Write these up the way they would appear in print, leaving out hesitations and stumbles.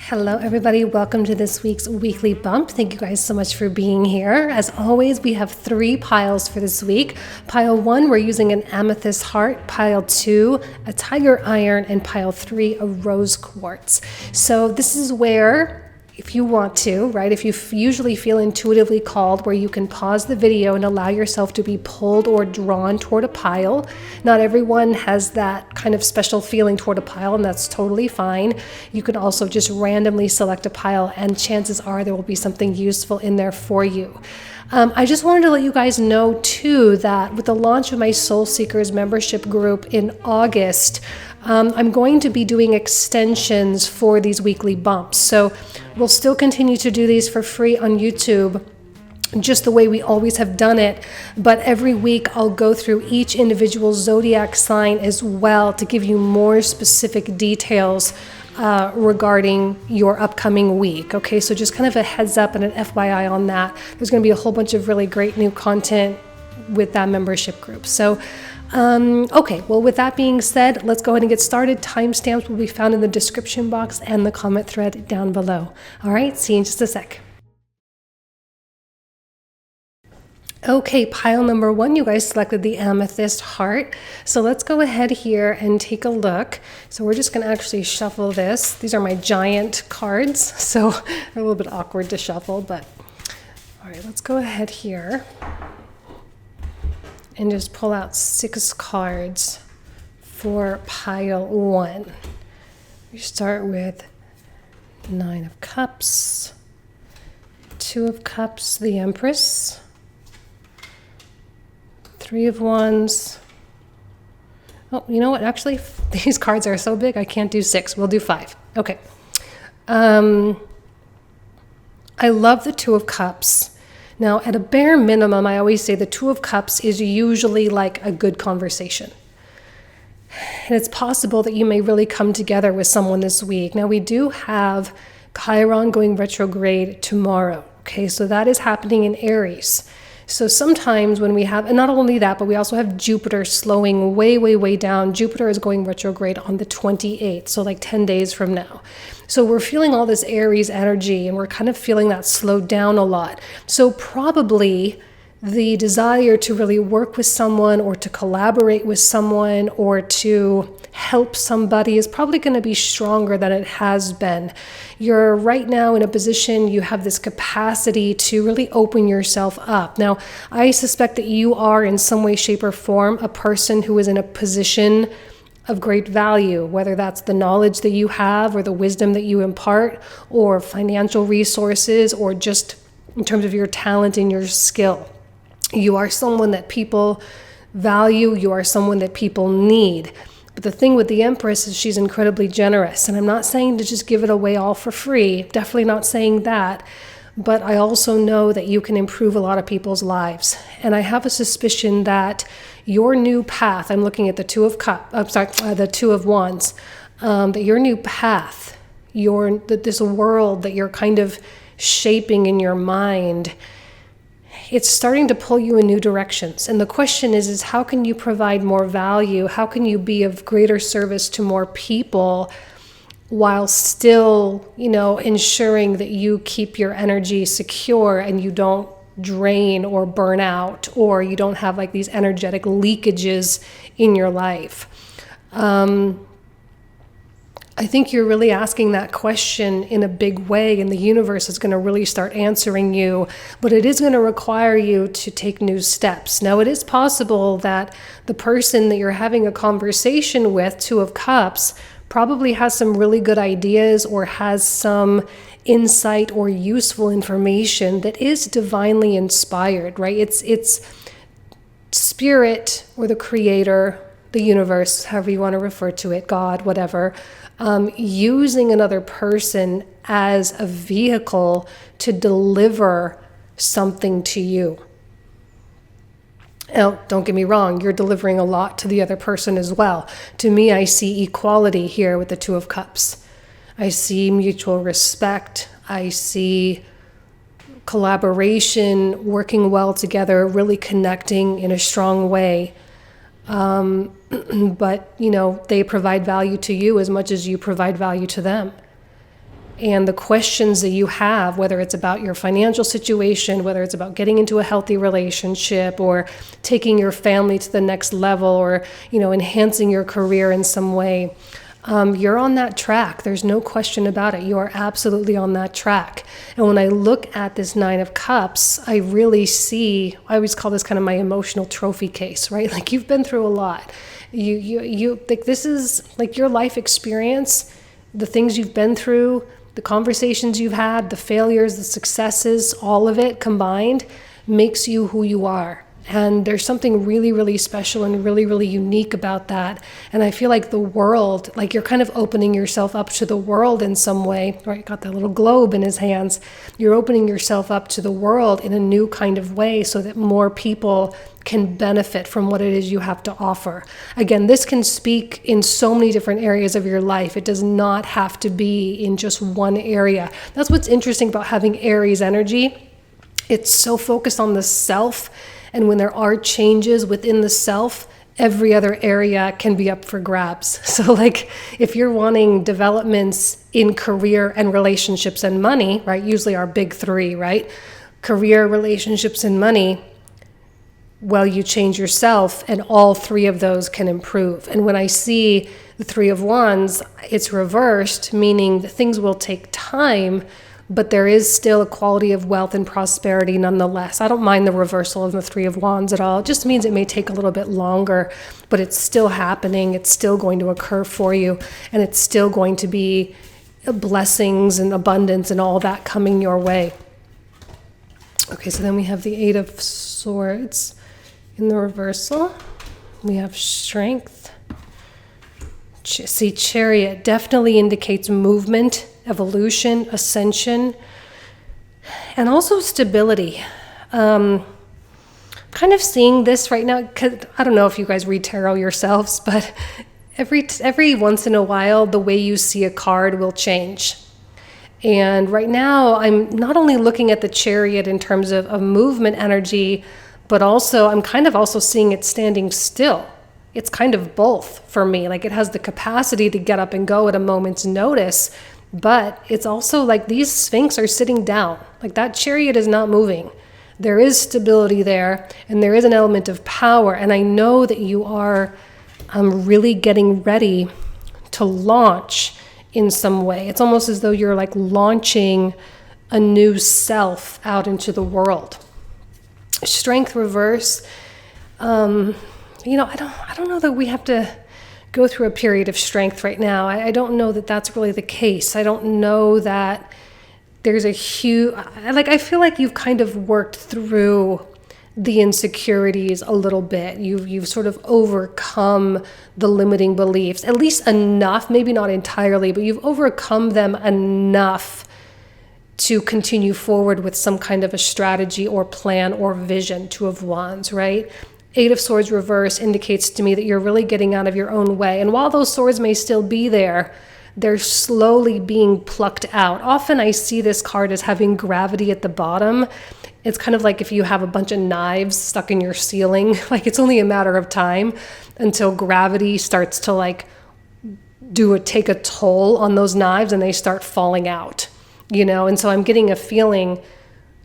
Hello everybody, welcome to this week's weekly bump. Thank you guys so much for being here. As always, we have 3 piles for this week. Pile 1, we're using an amethyst heart. Pile 2, a tiger iron, and pile 3, a rose quartz. So this is where, if you want to, right, if you usually feel intuitively called, where you can pause the video and allow yourself to be pulled or drawn toward a pile. Not everyone has that kind of special feeling toward a pile, and that's totally fine. You can also just randomly select a pile, and chances are there will be something useful in there for you. I just wanted to let you guys know too that with the launch of my Soul Seekers membership group in August, I'm going to be doing extensions for these weekly bumps. So we'll still continue to do these for free on YouTube, just the way we always have done it. But every week I'll go through each individual zodiac sign as well to give you more specific details regarding your upcoming week. Okay, so just kind of a heads up and an FYI on that. There's going to be a whole bunch of really great new content with that membership group. So okay, well, with that being said, let's go ahead and get started. Timestamps will be found in the description box and the comment thread down below. All right, see you in just a sec. Okay, pile number 1, you guys selected the amethyst heart. So let's go ahead here and take a look. So we're just going to actually shuffle this. These are my giant cards, so they're a little bit awkward to shuffle, but all right, let's go ahead here and just pull out 6 cards for pile 1. We start with 9 of Cups, 2 of Cups, the Empress, 3 of Wands. Oh, you know what? Actually, these cards are so big, I can't do 6. We'll do 5. Okay. I love the 2 of Cups. Now, at a bare minimum, I always say the 2 of Cups is usually like a good conversation. And it's possible that you may really come together with someone this week. Now, we do have Chiron going retrograde tomorrow. Okay, so that is happening in Aries. So sometimes when we have, and not only that, but we also have Jupiter slowing way down. Jupiter is going retrograde on the 28th, so like 10 days from now. So we're feeling all this Aries energy, and we're kind of feeling that slowed down a lot. So probably the desire to really work with someone or to collaborate with someone or to help somebody is probably going to be stronger than it has been. You're right now in a position, you have this capacity to really open yourself up. Now, I suspect that you are in some way, shape, or form a person who is in a position of great value, whether that's the knowledge that you have or the wisdom that you impart or financial resources or just in terms of your talent and your skill. You are someone that people value. You are someone that people need. But the thing with the Empress is she's incredibly generous. And I'm not saying to just give it away all for free. Definitely not saying that. But I also know that you can improve a lot of people's lives. And I have a suspicion that your new path, I'm looking at the 2 of the 2 of Wands, that your new path, this world that you're kind of shaping in your mind, it's starting to pull you in new directions. And the question is how can you provide more value? How can you be of greater service to more people while still, ensuring that you keep your energy secure and you don't drain or burn out, or you don't have like these energetic leakages in your life? I think you're really asking that question in a big way, and the universe is going to really start answering you, but it is going to require you to take new steps. Now, it is possible that the person that you're having a conversation with, 2 of Cups, probably has some really good ideas or has some insight or useful information that is divinely inspired, right? It's spirit or the creator, the universe, however you want to refer to it, God, whatever, using another person as a vehicle to deliver something to you. Now, don't get me wrong, you're delivering a lot to the other person as well. To me, I see equality here with the 2 of Cups. I see mutual respect. I see collaboration, working well together, really connecting in a strong way. But, they provide value to you as much as you provide value to them. and the questions that you have, whether it's about your financial situation, whether it's about getting into a healthy relationship or taking your family to the next level, or, enhancing your career in some way, you're on that track. There's no question about it. You are absolutely on that track. And when I look at this Nine of Cups, I really see, I always call this kind of my emotional trophy case, right? Like, you've been through a lot. You like, this is like your life experience, the things you've been through, the conversations you've had, the failures, the successes, all of it combined makes you who you are. And there's something really, really special and really, really unique about that. And I feel like the world, like, you're kind of opening yourself up to the world in some way, right? Got that little globe in his hands. You're opening yourself up to the world in a new kind of way so that more people can benefit from what it is you have to offer. Again, this can speak in so many different areas of your life. It does not have to be in just one area. That's what's interesting about having Aries energy. It's so focused on the self. And when there are changes within the self, every other area can be up for grabs. So like, if you're wanting developments in career and relationships and money, right? Usually our big three, right? Career, relationships, and money. Well, you change yourself and all three of those can improve. And when I see the Three of Wands, it's reversed, meaning that things will take time, but there is still a quality of wealth and prosperity nonetheless. I don't mind the reversal of the Three of Wands at all. It just means it may take a little bit longer, but it's still happening. It's still going to occur for you, and it's still going to be blessings and abundance and all that coming your way. Okay, so then we have the Eight of Swords in the reversal. We have Strength. See, Chariot definitely indicates movement, evolution, ascension, and also stability. Kind of seeing this right now, because I don't know if you guys read tarot yourselves, but every once in a while, the way you see a card will change. And right now, I'm not only looking at the Chariot in terms of movement energy, but also I'm kind of also seeing it standing still. It's kind of both for me. Like, it has the capacity to get up and go at a moment's notice, but it's also like these Sphinx are sitting down. Like, that Chariot is not moving. There is stability there, and there is an element of power. And I know that you are really getting ready to launch in some way. It's almost as though you're like launching a new self out into the world. Strength reverse. I don't know that we have to go through a period of strength right now. I don't know that that's really the case. I don't know that there's a huge, I feel like you've kind of worked through the insecurities a little bit. You've sort of overcome the limiting beliefs, at least enough, maybe not entirely, but you've overcome them enough to continue forward with some kind of a strategy or plan or vision. Two of Wands, right? Eight of Swords reverse indicates to me that you're really getting out of your own way. And while those swords may still be there, they're slowly being plucked out. Often I see this card as having gravity at the bottom. It's kind of like if you have a bunch of knives stuck in your ceiling, like it's only a matter of time until gravity starts to take a toll on those knives and they start falling out, And so I'm getting a feeling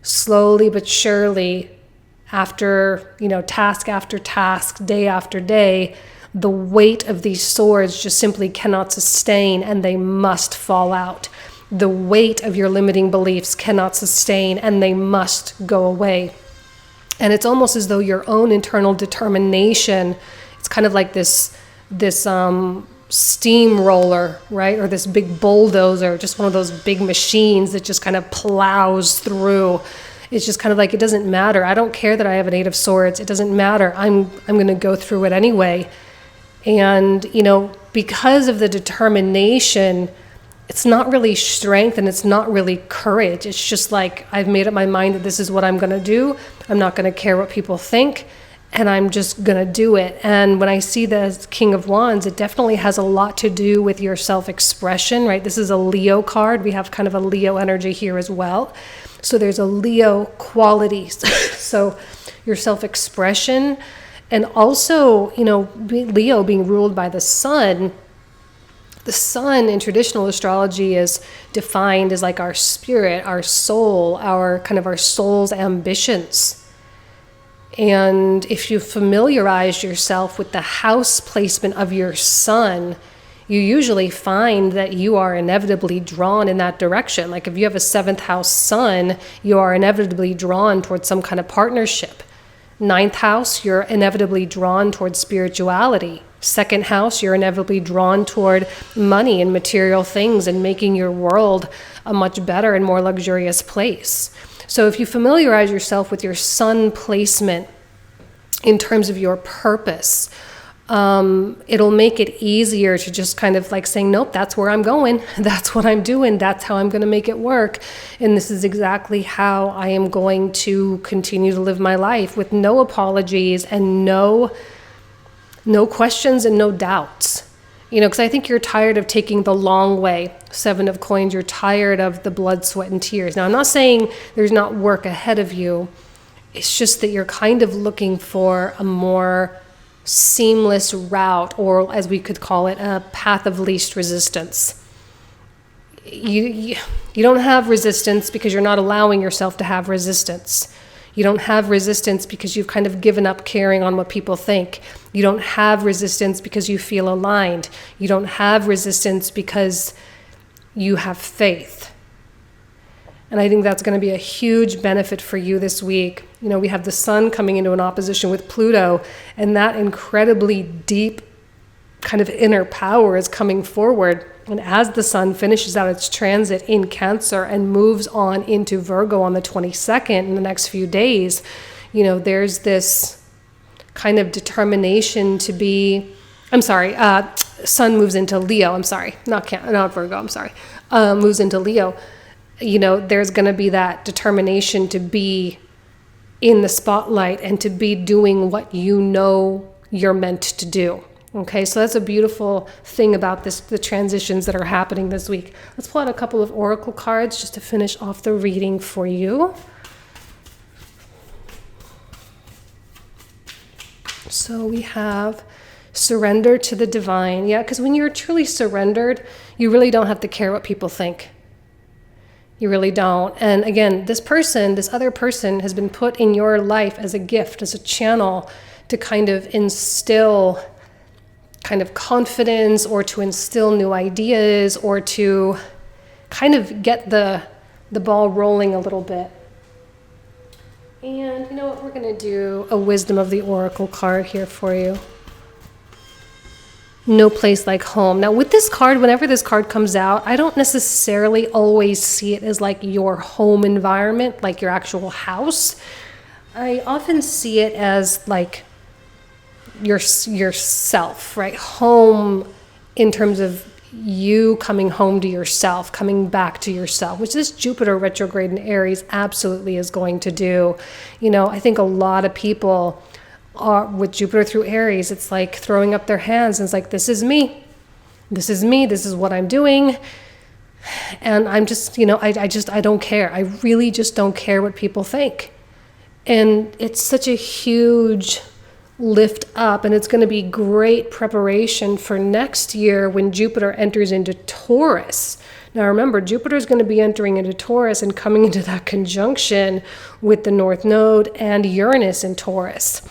slowly but surely, after, task after task, day after day, the weight of these swords just simply cannot sustain and they must fall out. The weight of your limiting beliefs cannot sustain and they must go away. And it's almost as though your own internal determination, it's kind of like this steamroller, right? Or this big bulldozer, just one of those big machines that just kind of plows through. It's just kind of like, it doesn't matter. I don't care that I have an Eight of Swords. It doesn't matter. I'm going to go through it anyway. And, because of the determination, it's not really strength and it's not really courage. It's just like, I've made up my mind that this is what I'm going to do. I'm not going to care what people think, and I'm just going to do it. And when I see the King of Wands, it definitely has a lot to do with your self-expression, right? This is a Leo card. We have kind of a Leo energy here as well. So there's a Leo quality. So your self-expression, and also, Leo being ruled by the sun, The sun in traditional astrology is defined as like our spirit, our soul, our soul's ambitions. And if you familiarize yourself with the house placement of your sun, you usually find that you are inevitably drawn in that direction. Like if you have a 7th house sun, you are inevitably drawn towards some kind of partnership. 9th house, you're inevitably drawn towards spirituality. 2nd house, you're inevitably drawn toward money and material things and making your world a much better and more luxurious place. So if you familiarize yourself with your sun placement in terms of your purpose, it'll make it easier to just kind of like saying, nope, that's where I'm going. That's what I'm doing. That's how I'm going to make it work. And this is exactly how I am going to continue to live my life with no apologies and no questions and no doubts. You know, because I think you're tired of taking the long way. 7 of coins, you're tired of the blood, sweat, and tears. Now, I'm not saying there's not work ahead of you. It's just that you're kind of looking for a more seamless route, or as we could call it, a path of least resistance. You don't have resistance because you're not allowing yourself to have resistance. You don't have resistance because you've kind of given up caring on what people think. You don't have resistance because you feel aligned. You don't have resistance because you have faith. And I think that's going to be a huge benefit for you this week. You know, we have the sun coming into an opposition with Pluto, and that incredibly deep kind of inner power is coming forward. And as the sun finishes out its transit in Cancer and moves on into Virgo on the 22nd in the next few days, you know, there's this kind of determination to be, sun moves into Leo, not Virgo, moves into Leo. You know, there's going to be that determination to be in the spotlight and to be doing what you know you're meant to do. Okay, so that's a beautiful thing about the transitions that are happening this week. Let's pull out a couple of oracle cards just to finish off the reading for you. So we have surrender to the divine. Yeah, because when you're truly surrendered, you really don't have to care what people think. You really don't. And again, this other person has been put in your life as a gift, as a channel to kind of instill kind of confidence, or to instill new ideas, or to kind of get the ball rolling a little bit. And you know what, we're going to do a wisdom of the oracle card here for you. No place like home. Now with this card, whenever this card comes out, I don't necessarily always see it as like your home environment, like your actual house. I often see it as like yourself, right? Home in terms of you coming home to yourself, coming back to yourself, which this Jupiter retrograde in Aries absolutely is going to do. You know, I think a lot of people are, with Jupiter through Aries, it's like throwing up their hands and it's like, this is me. This is me. This is what I'm doing. And I'm just, you know, I don't care. I really just don't care what people think. And it's such a huge lift up, and it's going to be great preparation for next year when Jupiter enters into Taurus. Now remember, Jupiter is going to be entering into Taurus and coming into that conjunction with the North Node and Uranus in Taurus,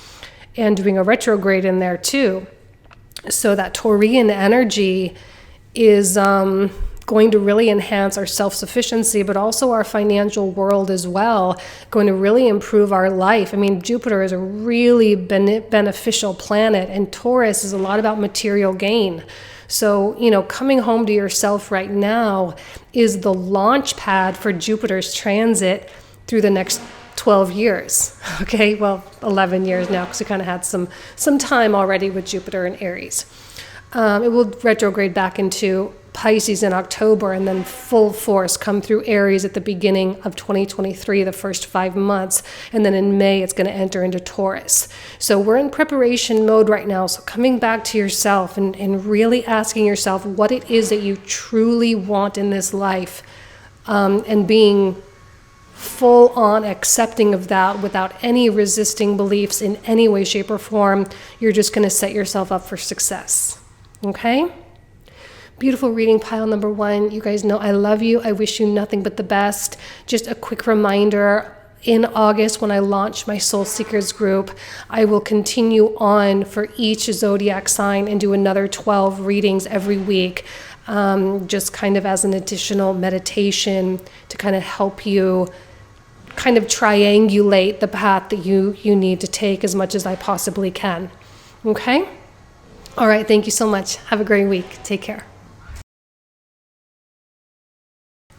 and doing a retrograde in there too. So that Taurian energy is going to really enhance our self-sufficiency, but also our financial world as well, going to really improve our life. I mean, Jupiter is a really beneficial planet, and Taurus is a lot about material gain. So, you know, coming home to yourself right now is the launch pad for Jupiter's transit through the next 12 years. Okay, well, 11 years now, because we kind of had some time already with Jupiter in Aries. It will retrograde back into Pisces in October, and then full force come through Aries at the beginning of 2023, the first 5 months. And then in May, it's going to enter into Taurus. So we're in preparation mode right now. So coming back to yourself and really asking yourself what it is that you truly want in this life, and being full on accepting of that without any resisting beliefs in any way, shape, or form. You're just going to set yourself up for success. Okay? Beautiful reading, pile number 1. You guys know I love you. I wish you nothing but the best. Just a quick reminder, in August, when I launch my Soul Seekers group, I will continue on for each zodiac sign and do another 12 readings every week, just kind of as an additional meditation to kind of help you kind of triangulate the path that you need to take as much as I possibly can. Okay? All right, thank you so much. Have a great week. Take care.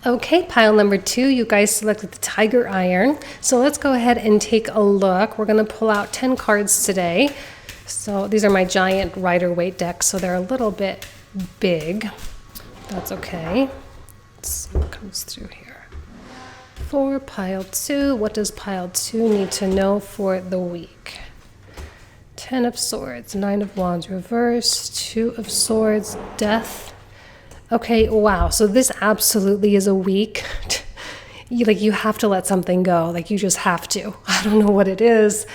Okay, pile number 2, you guys selected the Tiger Iron. So let's go ahead and take a look. We're going to pull out 10 cards today. So these are my giant Rider-Waite decks, so they're a little bit big. That's okay. Let's see what comes through here. For pile 2, what does pile 2 need to know for the week? 10 of Swords, 9 of Wands reverse, 2 of Swords, Death. Okay, wow. So this absolutely is a week. You have to let something go. Like, you just have to. I don't know what it is.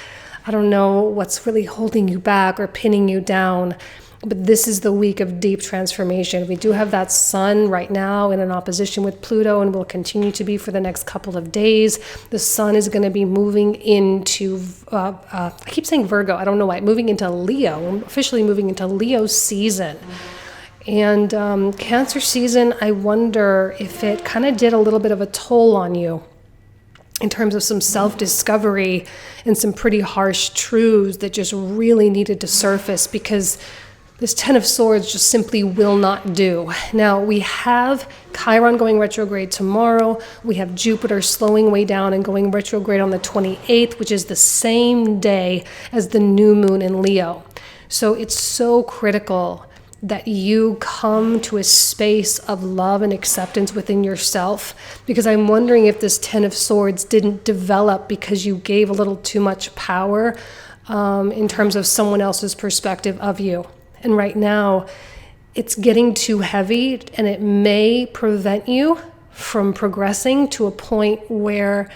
I don't know what's really holding you back or pinning you down. But this is the week of deep transformation. We do have that sun right now in an opposition with Pluto, and will continue to be for the next couple of days. The sun is going to be moving into, I keep saying Virgo, I don't know why, moving into Leo, officially moving into Leo season. And Cancer season, I wonder if it kind of did a little bit of a toll on you in terms of some self-discovery and some pretty harsh truths that just really needed to surface, because this 10 of Swords just simply will not do. Now, we have Chiron going retrograde tomorrow. We have Jupiter slowing way down and going retrograde on the 28th, which is the same day as the new moon in Leo. So it's so critical that you come to a space of love and acceptance within yourself, because I'm wondering if this 10 of Swords didn't develop because you gave a little too much power in terms of someone else's perspective of you. And right now, it's getting too heavy, and it may prevent you from progressing to a point where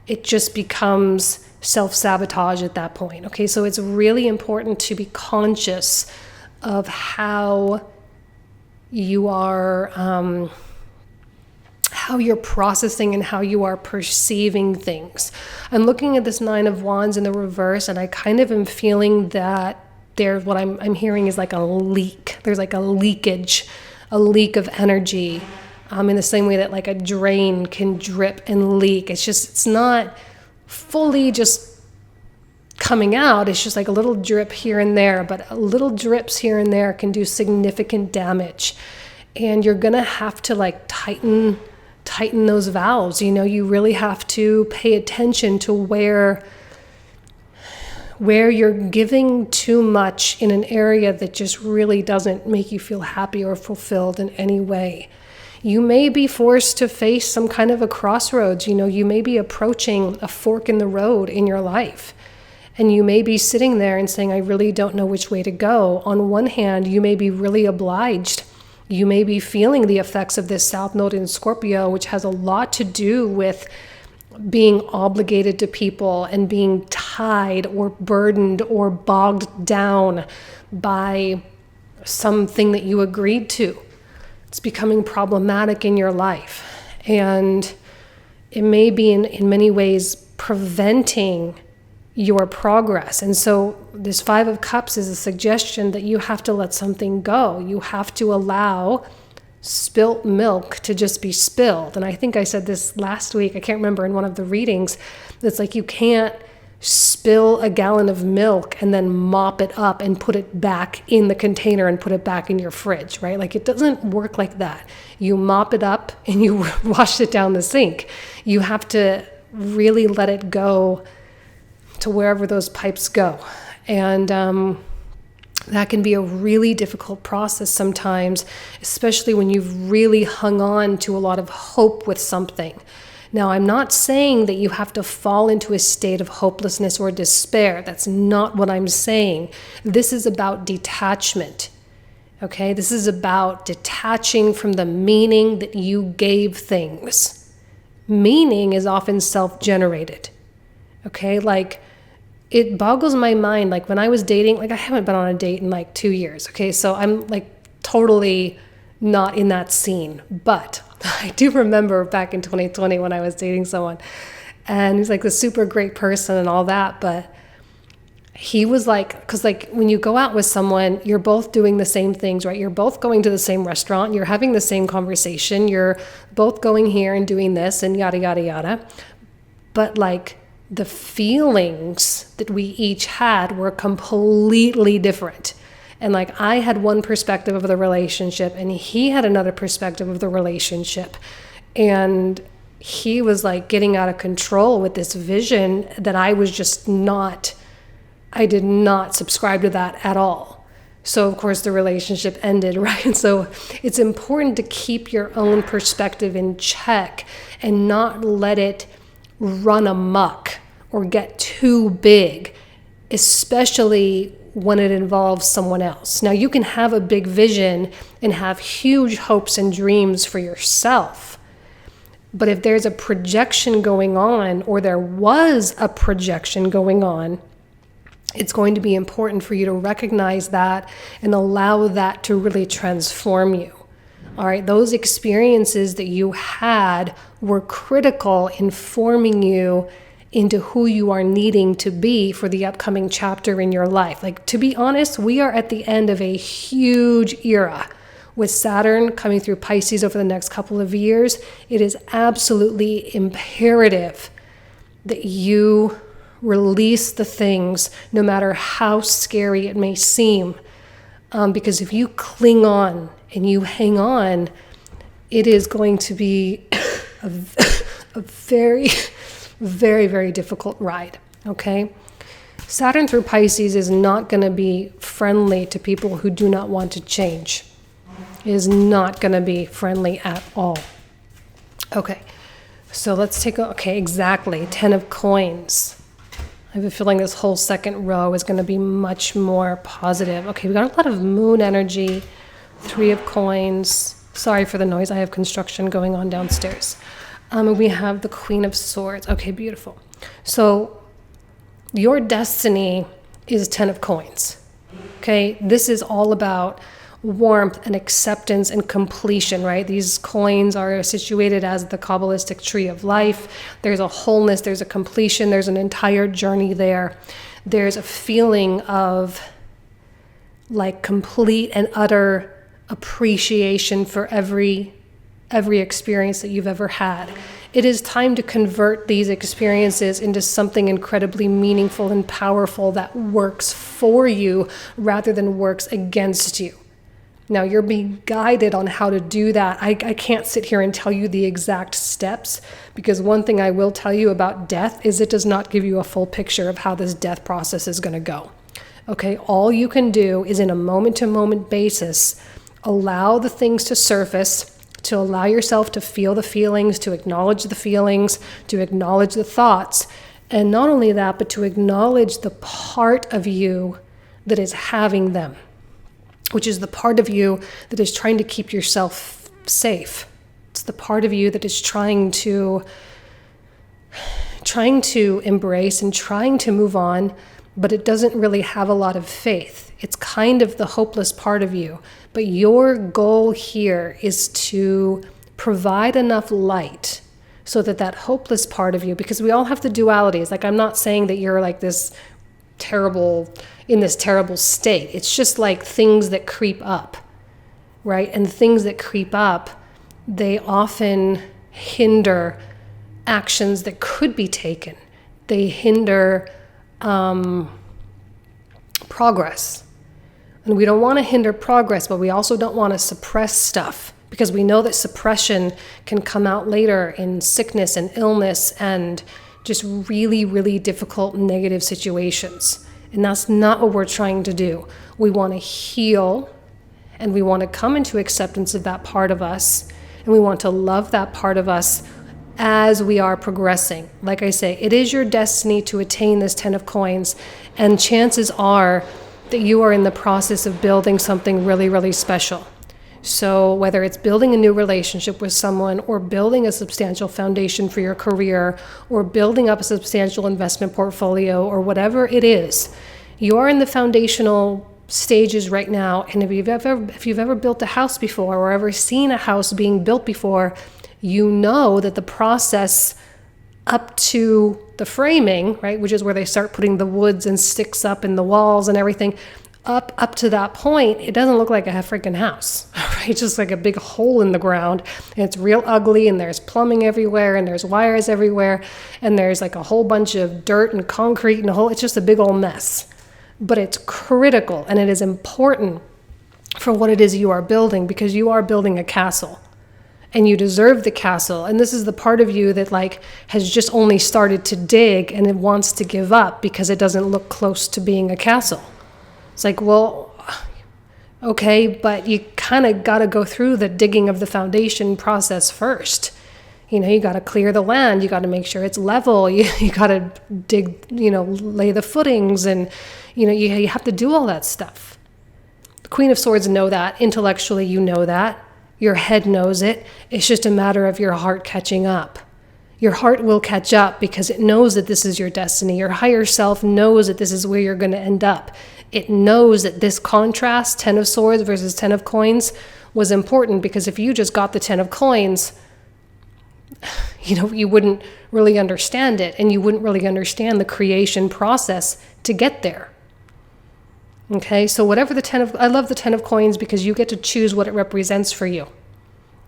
it just becomes self-sabotage at that point. Okay, so it's really important to be conscious of how you are, how you're processing and how you are perceiving things. I'm looking at this 9 of Wands in the reverse, and I kind of am feeling that there's what I'm hearing is like a leak. There's like a leakage, a leak of energy, in the same way that like a drain can drip and leak. It's not fully just coming out. It's just like a little drip here and there, but little drips here and there can do significant damage. And you're gonna have to like tighten those valves. You really have to pay attention to where you're giving too much in an area that just really doesn't make you feel happy or fulfilled in any way. You may be forced to face some kind of a crossroads. You may be approaching a fork in the road in your life. And you may be sitting there and saying, I really don't know which way to go. On one hand, you may be really obliged. You may be feeling the effects of this South Node in Scorpio, which has a lot to do with being obligated to people and being tied or burdened or bogged down by something that you agreed to. It's becoming problematic in your life. And it may be in many ways preventing your progress. And so this 5 of Cups is a suggestion that you have to let something go. You have to allow spilt milk to just be spilled. And I think I said this last week, I can't remember, in one of the readings, it's like you can't spill a gallon of milk and then mop it up and put it back in the container and put it back in your fridge, right? Like, it doesn't work like that. You mop it up and you wash it down the sink. You have to really let it go to wherever those pipes go. And that can be a really difficult process sometimes, especially when you've really hung on to a lot of hope with something. Now, I'm not saying that you have to fall into a state of hopelessness or despair. That's not what I'm saying. This is about detachment. Okay? This is about detaching from the meaning that you gave things. Meaning is often self-generated. Okay? Like, it boggles my mind. Like, when I was dating, like, I haven't been on a date in like 2 years. Okay? So I'm like totally not in that scene. But I do remember back in 2020 when I was dating someone, and he's like a super great person and all that, but he was like, because like when you go out with someone, you're both doing the same things, right? You're both going to the same restaurant, you're having the same conversation, you're both going here and doing this and yada, yada, yada. But like the feelings that we each had were completely different. And like I had one perspective of the relationship and he had another perspective of the relationship. And he was like getting out of control with this vision that I did not subscribe to that at all. So of course the relationship ended, right? And so it's important to keep your own perspective in check and not let it run amok or get too big, especially when it involves someone else. Now you can have a big vision and have huge hopes and dreams for yourself. But if there's a projection going on, or there was a projection going on, it's going to be important for you to recognize that and allow that to really transform you. All right, those experiences that you had were critical in forming you into who you are needing to be for the upcoming chapter in your life. Like, to be honest, we are at the end of a huge era. With Saturn coming through Pisces over the next couple of years, it is absolutely imperative that you release the things, no matter how scary it may seem. Because if you cling on and you hang on, it is going to be a very, very, very difficult ride, okay? Saturn through Pisces is not going to be friendly to people who do not want to change. It is not going to be friendly at all. Okay, so let's take exactly, 10 of coins. I have a feeling this whole second row is going to be much more positive. Okay, we got a lot of moon energy, 3 of coins. Sorry for the noise. I have construction going on downstairs. We have the Queen of Swords. Okay, beautiful. So your destiny is 10 of coins. Okay, this is all about warmth and acceptance and completion, right? These coins are situated as the Kabbalistic tree of life. There's a wholeness, there's a completion, there's an entire journey there. There's a feeling of like complete and utter appreciation for every experience that you've ever had. It is time to convert these experiences into something incredibly meaningful and powerful that works for you rather than works against you. Now, you're being guided on how to do that. I can't sit here and tell you the exact steps, because one thing I will tell you about death is it does not give you a full picture of how this death process is going to go. Okay, all you can do is in a moment-to-moment basis, allow the things to surface, to allow yourself to feel the feelings, to acknowledge the feelings, to acknowledge the thoughts, and not only that, but to acknowledge the part of you that is having them, which is the part of you that is trying to keep yourself safe. It's the part of you that is trying to embrace and trying to move on, but it doesn't really have a lot of faith. It's kind of the hopeless part of you. But your goal here is to provide enough light so that that hopeless part of you, because we all have the dualities. Like, I'm not saying that you're like this in this terrible state. It's just like things that creep up, right? And things that creep up, they often hinder actions that could be taken. They hinder progress. And we don't want to hinder progress, but we also don't want to suppress stuff, because we know that suppression can come out later in sickness and illness and just really, really difficult negative situations. And that's not what we're trying to do. We want to heal, and we want to come into acceptance of that part of us, and we want to love that part of us as we are progressing. Like I say, it is your destiny to attain this 10 of coins, and chances are that you are in the process of building something really, really special. So whether it's building a new relationship with someone, or building a substantial foundation for your career, or building up a substantial investment portfolio, or whatever it is, you are in the foundational stages right now. And if you've ever built a house before or ever seen a house being built before, you know that the process up to the framing, right, which is where they start putting the woods and sticks up in the walls and everything, up to that point, it doesn't look like a freaking house, right? It's just like a big hole in the ground, and it's real ugly, and there's plumbing everywhere, and there's wires everywhere, and there's like a whole bunch of dirt and concrete and it's just a big old mess. But it's critical, and it is important for what it is you are building, because you are building a castle, and you deserve the castle. And this is the part of you that like has just only started to dig, and it wants to give up because it doesn't look close to being a castle. It's like, well, okay, but you kind of got to go through the digging of the foundation process first. You know, you got to clear the land. You got to make sure it's level. You got to dig, lay the footings, and, you have to do all that stuff. The Queen of Swords know that. Intellectually, you know that. Your head knows it. It's just a matter of your heart catching up. Your heart will catch up because it knows that this is your destiny. Your higher self knows that this is where you're going to end up. It knows that this contrast, 10 of Swords versus 10 of Coins, was important, because if you just got the 10 of Coins, you wouldn't really understand it, and you wouldn't really understand the creation process to get there. Okay, so whatever I love the 10 of Coins because you get to choose what it represents for you.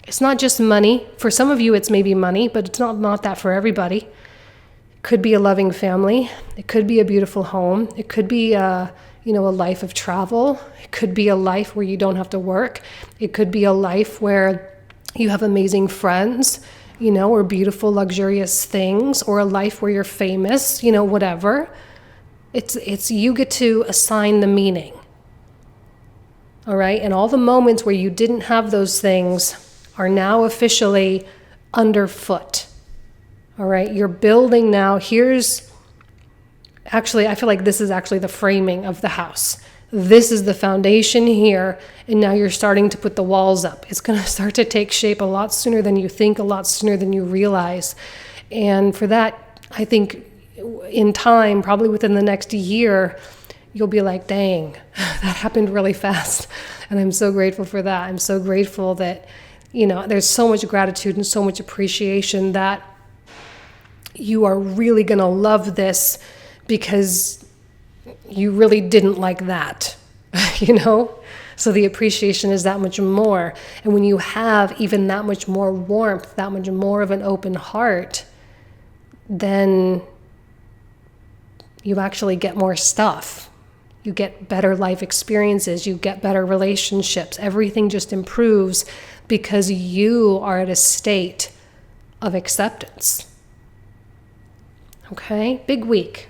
It's not just money. For some of you, it's maybe money, but it's not that for everybody. It could be a loving family. It could be a beautiful home. It could be a life of travel. It could be a life where you don't have to work. It could be a life where you have amazing friends, or beautiful, luxurious things, or a life where you're famous, whatever. It's you get to assign the meaning. All right? And all the moments where you didn't have those things are now officially underfoot. All right? You're building now. Actually, I feel like this is actually the framing of the house. This is the foundation here, and now you're starting to put the walls up. It's going to start to take shape a lot sooner than you think, a lot sooner than you realize. And for that, I think in time, probably within the next year, you'll be like, dang, that happened really fast. And I'm so grateful for that. I'm so grateful that, there's so much gratitude and so much appreciation that you are really going to love this, because you really didn't like that, So the appreciation is that much more. And when you have even that much more warmth, that much more of an open heart, then you actually get more stuff. You get better life experiences. You get better relationships. Everything just improves because you are at a state of acceptance. Okay? Big week.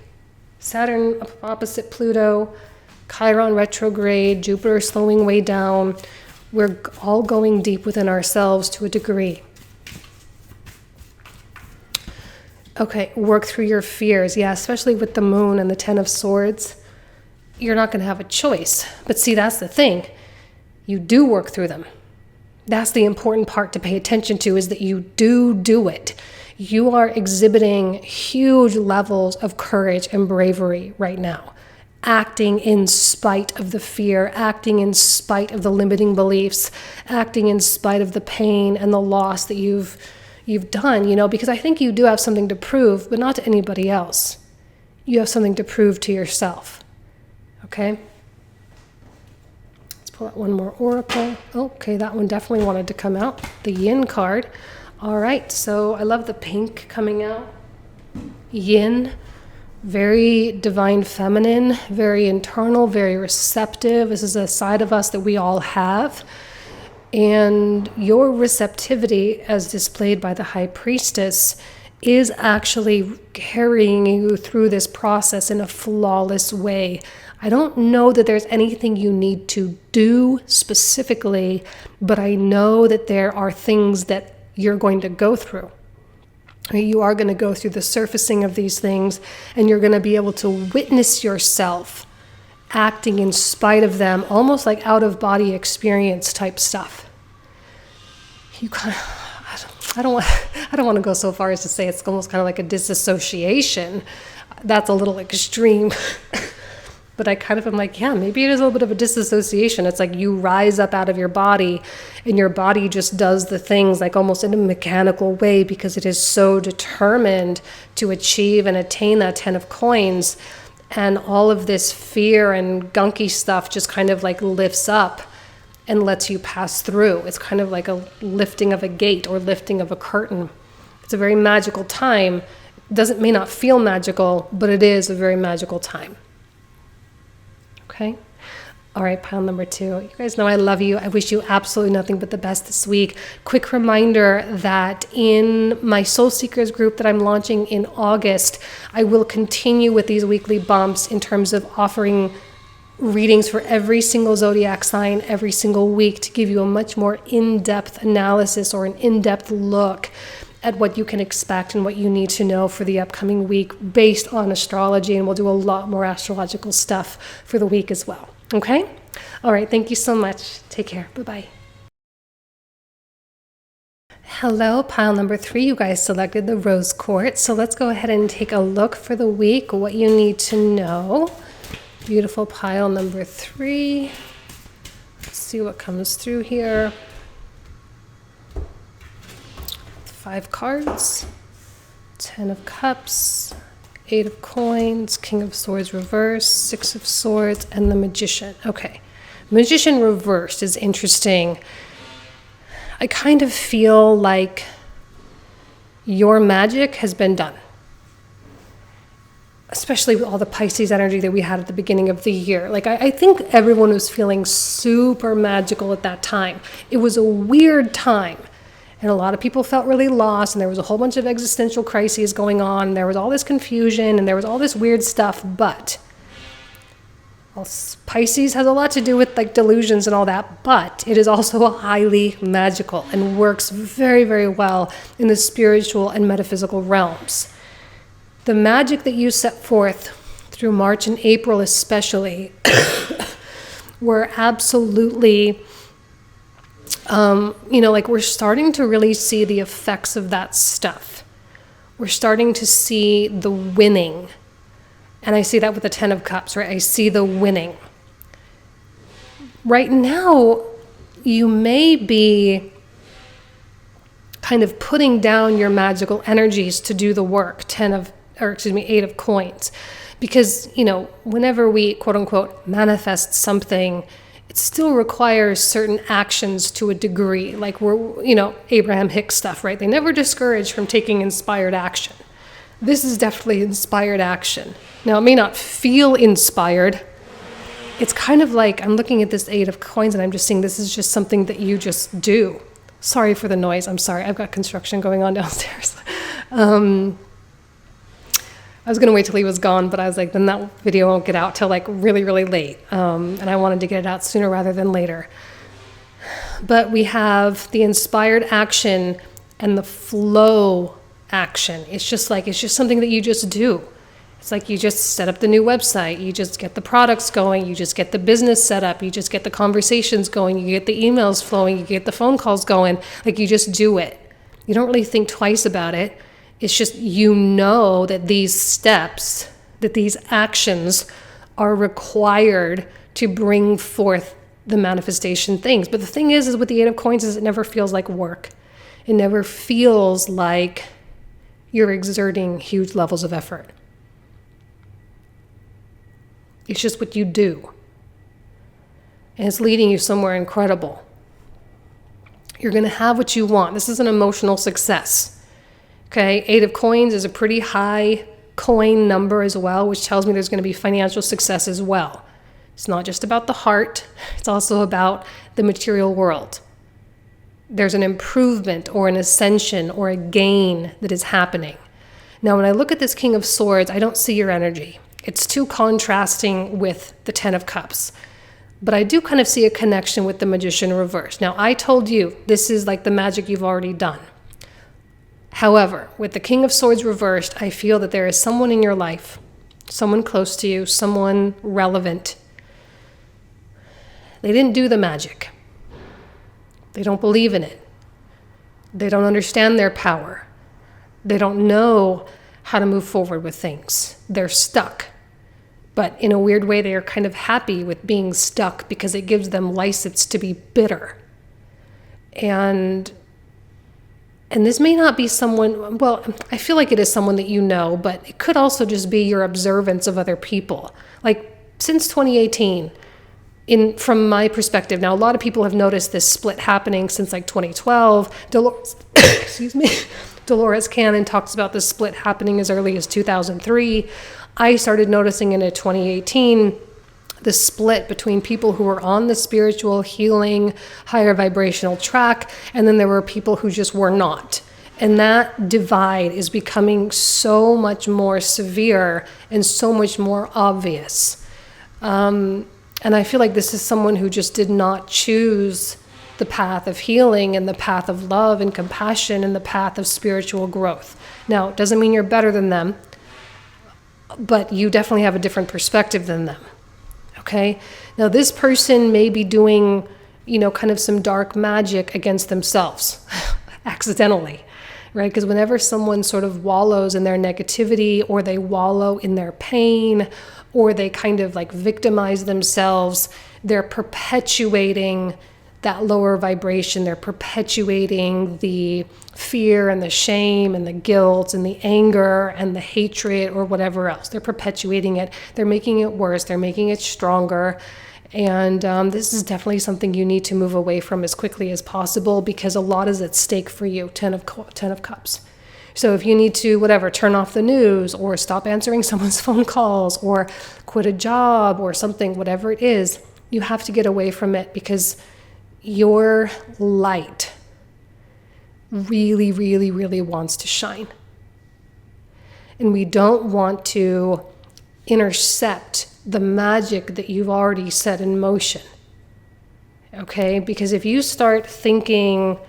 Saturn opposite Pluto, Chiron retrograde, Jupiter slowing way down. We're all going deep within ourselves to a degree. Okay, work through your fears. Yeah, especially with the moon and the 10 of Swords. You're not going to have a choice. But see, that's the thing. You do work through them. That's the important part to pay attention to, is that you do it. You are exhibiting huge levels of courage and bravery right now, acting in spite of the fear, acting in spite of the limiting beliefs, acting in spite of the pain and the loss that you've done, because I think you do have something to prove, but not to anybody else. You have something to prove to yourself. Okay? Let's pull out one more oracle. Okay, that one definitely wanted to come out. The Yin card. All right, so I love the pink coming out. Yin, very divine feminine, very internal, very receptive. This is a side of us that we all have. And your receptivity, as displayed by the High Priestess, is actually carrying you through this process in a flawless way. I don't know that there's anything you need to do specifically, but I know that there are things that you're going to go through. You are going to go through the surfacing of these things, and you're going to be able to witness yourself acting in spite of them, almost like out-of-body experience type stuff. I don't want to go so far as to say it's almost kind of like a disassociation. That's a little extreme. But I kind of am like, yeah, maybe it is a little bit of a disassociation. It's like you rise up out of your body and your body just does the things like almost in a mechanical way because it is so determined to achieve and attain that 10 of coins. And all of this fear and gunky stuff just kind of like lifts up and lets you pass through. It's kind of like a lifting of a gate or lifting of a curtain. It's a very magical time. May not feel magical, but it is a very magical time. Okay? All right, pile number 2. You guys know I love you. I wish you absolutely nothing but the best this week. Quick reminder that in my Soul Seekers group that I'm launching in August, I will continue with these weekly bumps in terms of offering readings for every single zodiac sign every single week to give you a much more in-depth analysis or an in-depth look at what you can expect and what you need to know for the upcoming week based on astrology. And we'll do a lot more astrological stuff for the week as well. Okay? All right. Thank you so much. Take care. Bye-bye. Hello, pile number 3. You guys selected the rose quartz. So let's go ahead and take a look for the week, what you need to know. Beautiful pile number 3. Let's see what comes through here. 5 cards, 10 of cups, 8 of coins, King of Swords reversed, 6 of Swords, and the Magician. Okay, Magician reversed is interesting. I kind of feel like your magic has been done, especially with all the Pisces energy that we had at the beginning of the year. Like, I think everyone was feeling super magical at that time. It was a weird time. And a lot of people felt really lost, and there was a whole bunch of existential crises going on, and there was all this confusion, and there was all this weird stuff, but Pisces has a lot to do with like delusions and all that, but it is also highly magical and works very, very well in the spiritual and metaphysical realms. The magic that you set forth through March and April especially were absolutely... like we're starting to really see the effects of that stuff. We're starting to see the winning. And I see that with the 10 of cups, right? I see the winning. Right now, you may be kind of putting down your magical energies to do the work, 8 of coins. Because, whenever we quote unquote manifest something, it still requires certain actions to a degree, like Abraham Hicks stuff, right? They never discourage from taking inspired action. This is definitely inspired action. Now, it may not feel inspired. It's kind of like, I'm looking at this 8 of coins and I'm just seeing this is just something that you just do. Sorry for the noise. I'm sorry. I've got construction going on downstairs. I was going to wait till he was gone, but I was like, then that video won't get out till like really, really late. And I wanted to get it out sooner rather than later. But we have the inspired action and the flow action. It's just something that you just do. It's like you just set up the new website. You just get the products going. You just get the business set up. You just get the conversations going. You get the emails flowing. You get the phone calls going. Like you just do it. You don't really think twice about it. It's just that these steps, that these actions are required to bring forth the manifestation things. But the thing is with the 8 of coins is it never feels like work. It never feels like you're exerting huge levels of effort. It's just what you do. And it's leading you somewhere incredible. You're going to have what you want. This is an emotional success. Okay, 8 of coins is a pretty high coin number as well, which tells me there's going to be financial success as well. It's not just about the heart. It's also about the material world. There's an improvement or an ascension or a gain that is happening. Now, when I look at this King of Swords, I don't see your energy. It's too contrasting with the 10 of Cups. But I do kind of see a connection with the Magician reversed. Now, I told you this is like the magic you've already done. However, with the King of Swords reversed, I feel that there is someone in your life, someone close to you, someone relevant. They didn't do the magic. They don't believe in it. They don't understand their power. They don't know how to move forward with things. They're stuck. But in a weird way, they are kind of happy with being stuck because it gives them license to be bitter. And this may not be someone, well, I feel like it is someone that you know, but it could also just be your observance of other people. Like since 2018, from my perspective, now a lot of people have noticed this split happening since like 2012. Dolores Cannon talks about this split happening as early as 2003. I started noticing in 2018 the split between people who were on the spiritual healing, higher vibrational track, and then there were people who just were not. And that divide is becoming so much more severe and so much more obvious. And I feel like this is someone who just did not choose the path of healing and the path of love and compassion and the path of spiritual growth. Now, it doesn't mean you're better than them, but you definitely have a different perspective than them. Okay? Now, this person may be doing, kind of some dark magic against themselves accidentally, right? Because whenever someone sort of wallows in their negativity, or they wallow in their pain, or they kind of like victimize themselves, they're perpetuating that lower vibration. They're perpetuating the fear and the shame and the guilt and the anger and the hatred or whatever else. They're perpetuating it. They're making it worse. They're making it stronger. And this is definitely something you need to move away from as quickly as possible, because a lot is at stake for you. 10 of Cups. So if you need to, turn off the news or stop answering someone's phone calls or quit a job or something, whatever it is, you have to get away from it, because your light really, really, really wants to shine. And we don't want to intercept the magic that you've already set in motion. Okay? Because if you start thinking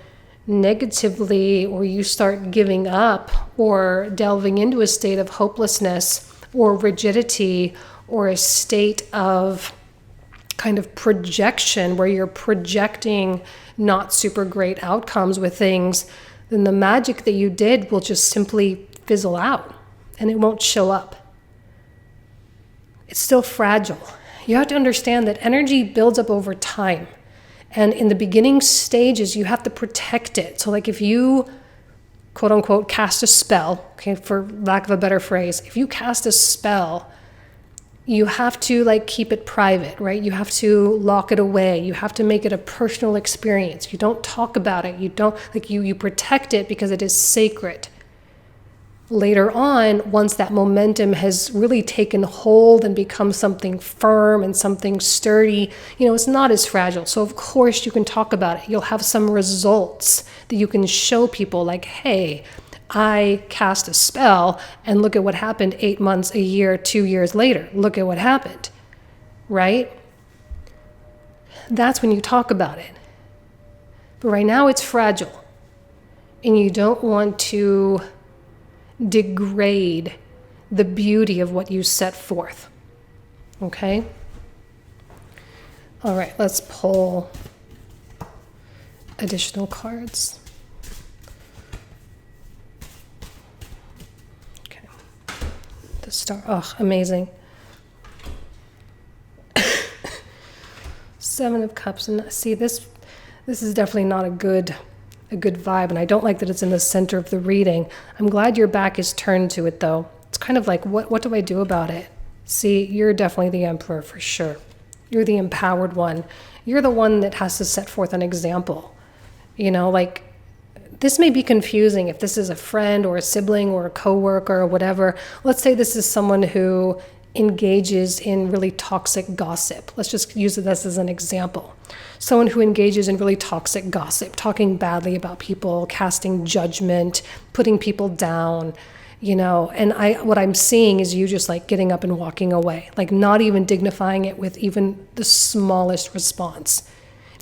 negatively, or you start giving up or delving into a state of hopelessness or rigidity, or a state of kind of projection where you're projecting not super great outcomes with things, then the magic that you did will just simply fizzle out and it won't show up. It's still fragile. You have to understand that energy builds up over time. And in the beginning stages, you have to protect it. So like if you, quote unquote, cast a spell, okay, for lack of a better phrase, if you cast a spell, you have to keep it private, right? You have to lock it away. You have to make it a personal experience. You don't talk about it. You don't, you protect it because it is sacred. Later on, once that momentum has really taken hold and become something firm and something sturdy, it's not as fragile. So of course you can talk about it. You'll have some results that you can show people, like, hey, I cast a spell and look at what happened 8 months, a year, 2 years later. Look at what happened, right? That's when you talk about it. But right now it's fragile, and you don't want to degrade the beauty of what you set forth. Okay? All right, let's pull additional cards. Okay. The star, oh, amazing. 7 of Cups, and see, this is definitely not a good vibe, and I don't like that it's in the center of the reading. I'm glad your back is turned to it, though. It's kind of like, what do I do about it? See, you're definitely the Emperor for sure. You're the empowered one. You're the one that has to set forth an example. This may be confusing if this is a friend or a sibling or a coworker or whatever. Let's say this is someone who engages in really toxic gossip. Let's just use this as an example. Someone who engages in really toxic gossip, talking badly about people, casting judgment, putting people down, and what I'm seeing is you just getting up and walking away, not even dignifying it with even the smallest response.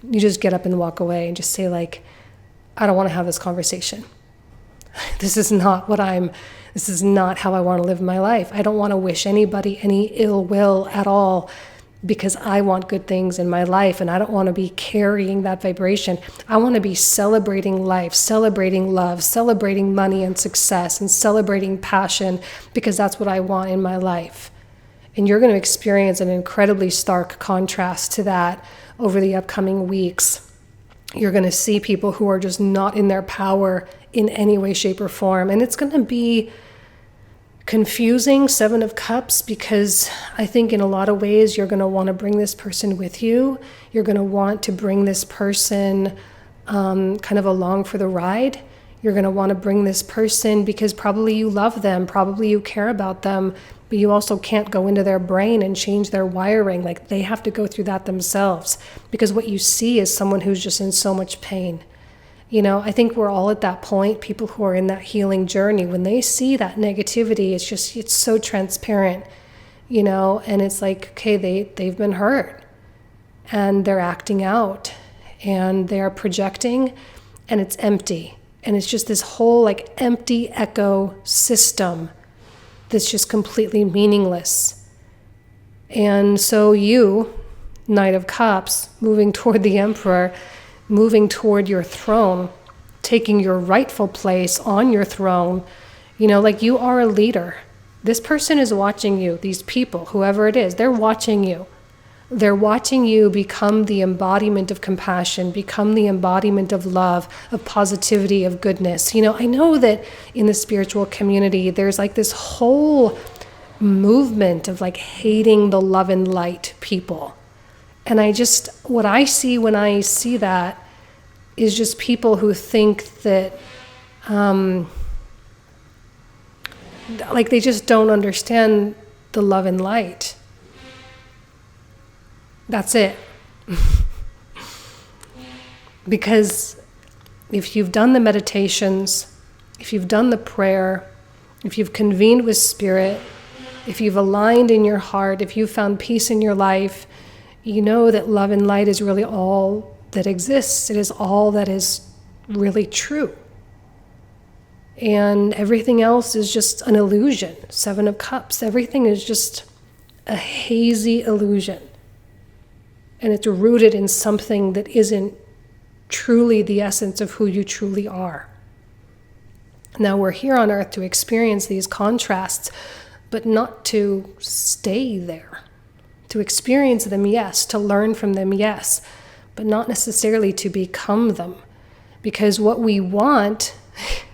You just get up and walk away and just say I don't want to have this conversation. This is not how I want to live my life. I don't want to wish anybody any ill will at all, because I want good things in my life, and I don't want to be carrying that vibration. I want to be celebrating life, celebrating love, celebrating money and success, and celebrating passion, because that's what I want in my life. And you're going to experience an incredibly stark contrast to that over the upcoming weeks. You're going to see people who are just not in their power in any way, shape, or form. And it's going to be confusing, Seven of Cups, because I think in a lot of ways you're going to want to bring this person with you. You're going to want to bring this person kind of along for the ride. You're going to want to bring this person because probably you love them, probably you care about them, but you also can't go into their brain and change their wiring. Like, they have to go through that themselves, because what you see is someone who's just in so much pain. You know, I think we're all at that point, people who are in that healing journey, when they see that negativity, it's so transparent, you know, and it's like, okay, they've been hurt and they're acting out and they are projecting, and it's empty. And it's just this whole like empty echo system that's just completely meaningless. And so you, Knight of Cups, moving toward the Emperor, moving toward your throne, taking your rightful place on your throne, you know, like you are a leader. This person is watching you, these people, whoever it is, they're watching you. They're watching you become the embodiment of compassion, become the embodiment of love, of positivity, of goodness. You know, I know that in the spiritual community, there's like this whole movement of like hating the love and light people. And what I see when I see that is just people who think that, like they just don't understand the love and light. That's it. Because if you've done the meditations, if you've done the prayer, if you've convened with spirit, if you've aligned in your heart, if you've found peace in your life, you know that love and light is really all that exists. It is all that is really true. And everything else is just an illusion. Seven of Cups. Everything is just a hazy illusion. And it's rooted in something that isn't truly the essence of who you truly are. Now, we're here on earth to experience these contrasts, but not to stay there. To experience them, yes. To learn from them, yes. But not necessarily to become them. Because what we want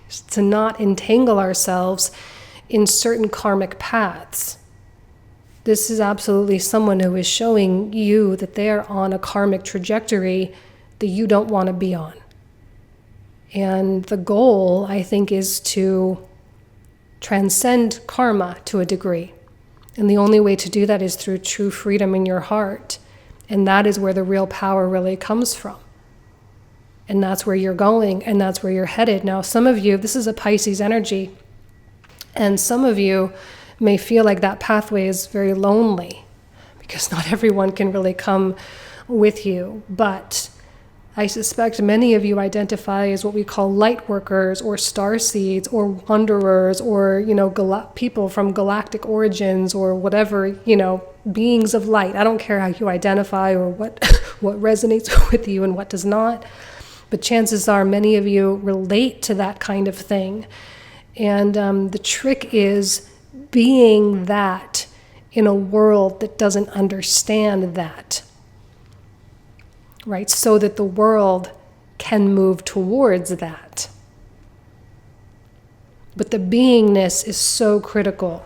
is to not entangle ourselves in certain karmic paths. This is absolutely someone who is showing you that they are on a karmic trajectory that you don't want to be on. And the goal, I think, is to transcend karma to a degree. And the only way to do that is through true freedom in your heart. And that is where the real power really comes from. And that's where you're going, and that's where you're headed. Now, some of you, this is a Pisces energy, and some of you may feel like that pathway is very lonely because not everyone can really come with you. But I suspect many of you identify as what we call light workers or starseeds or wanderers or, you know, people from galactic origins or whatever, you know, beings of light. I don't care how you identify or what resonates with you and what does not. But chances are many of you relate to that kind of thing. And the trick is being that in a world that doesn't understand that, right? So that the world can move towards that. But the beingness is so critical.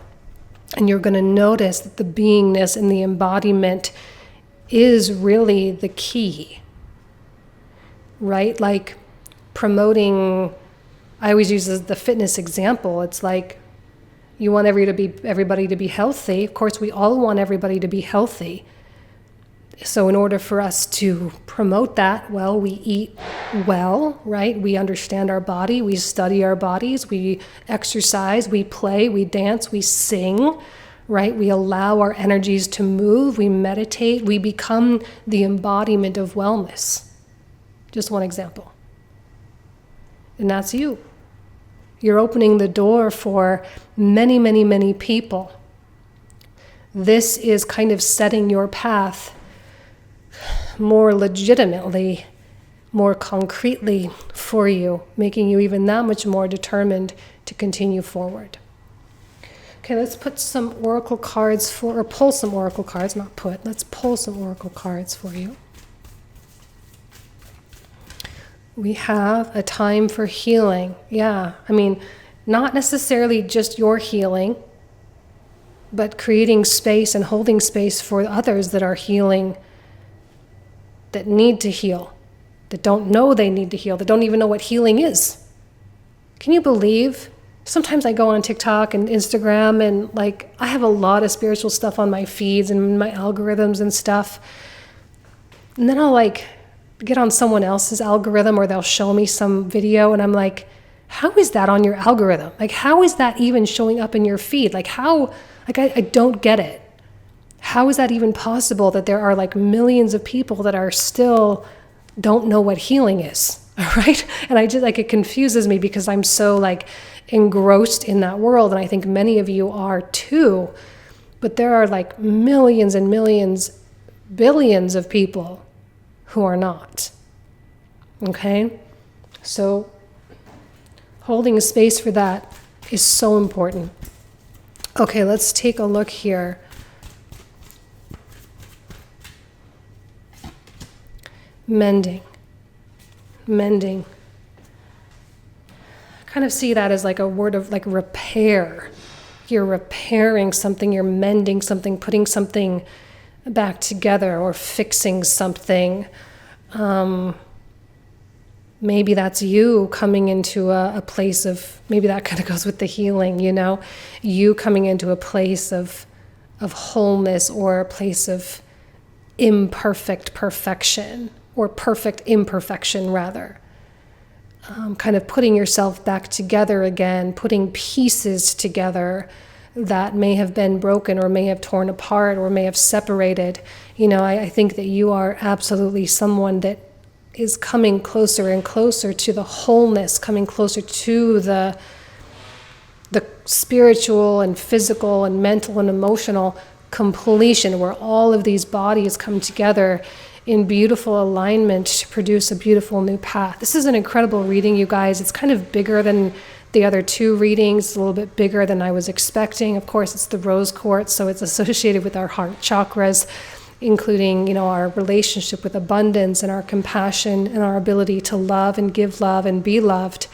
And you're going to notice that the beingness and the embodiment is really the key, right? Like promoting, I always use the fitness example. It's like, you want everybody to be healthy. Of course, we all want everybody to be healthy. So in order for us to promote that, well, we eat well, right? We understand our body. We study our bodies. We exercise. We play. We dance. We sing, right? We allow our energies to move. We meditate. We become the embodiment of wellness. Just one example. And that's you. You're opening the door for many, many, many people. This is kind of setting your path more legitimately, more concretely for you, making you even that much more determined to continue forward. Okay, let's put some oracle cards or pull some oracle cards, not put. Let's pull some oracle cards for you. We have a time for healing. Yeah, I mean, not necessarily just your healing, but creating space and holding space for others that are healing, that need to heal, that don't know they need to heal, that don't even know what healing is. Can you believe? Sometimes I go on TikTok and Instagram and like I have a lot of spiritual stuff on my feeds and my algorithms and stuff. And then I'll like get on someone else's algorithm or they'll show me some video and I'm like, how is that on your algorithm? Like, how is that even showing up in your feed? Like how, like I don't get it. How is that even possible that there are like millions of people that are still don't know what healing is, right? And I just like, it confuses me because I'm so like engrossed in that world. And I think many of you are too, but there are like millions and millions, billions of people who are not, okay? So holding a space for that is so important. Okay, let's take a look here. Mending. I kind of see that as like a word of like repair. You're repairing something, you're mending something, putting something back together or fixing something. Maybe that's you coming into a place of, maybe that kind of goes with the healing, you know, you coming into a place of wholeness or a place of imperfect perfection or perfect imperfection rather. Kind of putting yourself back together again, putting pieces together that may have been broken or may have torn apart or may have separated. You know, I think that you are absolutely someone that is coming closer and closer to the wholeness, coming closer to the spiritual and physical and mental and emotional completion, where all of these bodies come together in beautiful alignment to produce a beautiful new path. This is an incredible reading, you guys. It's kind of bigger than the other two readings. It's a little bit bigger than I was expecting. Of course, it's the rose quartz, so it's associated with our heart chakras, including, you know, our relationship with abundance and our compassion and our ability to love and give love and be loved.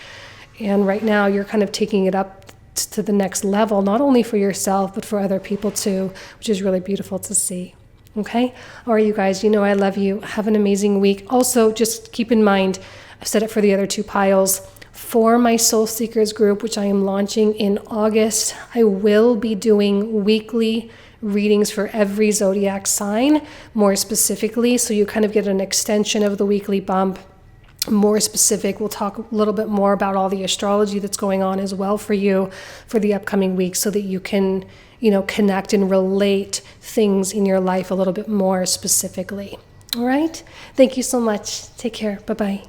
And right now you're kind of taking it up to the next level, not only for yourself, but for other people too, which is really beautiful to see. Okay? All right, you guys, you know I love you. Have an amazing week. Also, just keep in mind, I've said it for the other two piles, for my Soul Seekers group, which I am launching in August, I will be doing weekly readings for every zodiac sign, more specifically, so you kind of get an extension of the weekly bump. More specific, we'll talk a little bit more about all the astrology that's going on as well for you for the upcoming week, so that you can, you know, connect and relate things in your life a little bit more specifically. All right? Thank you so much. Take care. Bye-bye.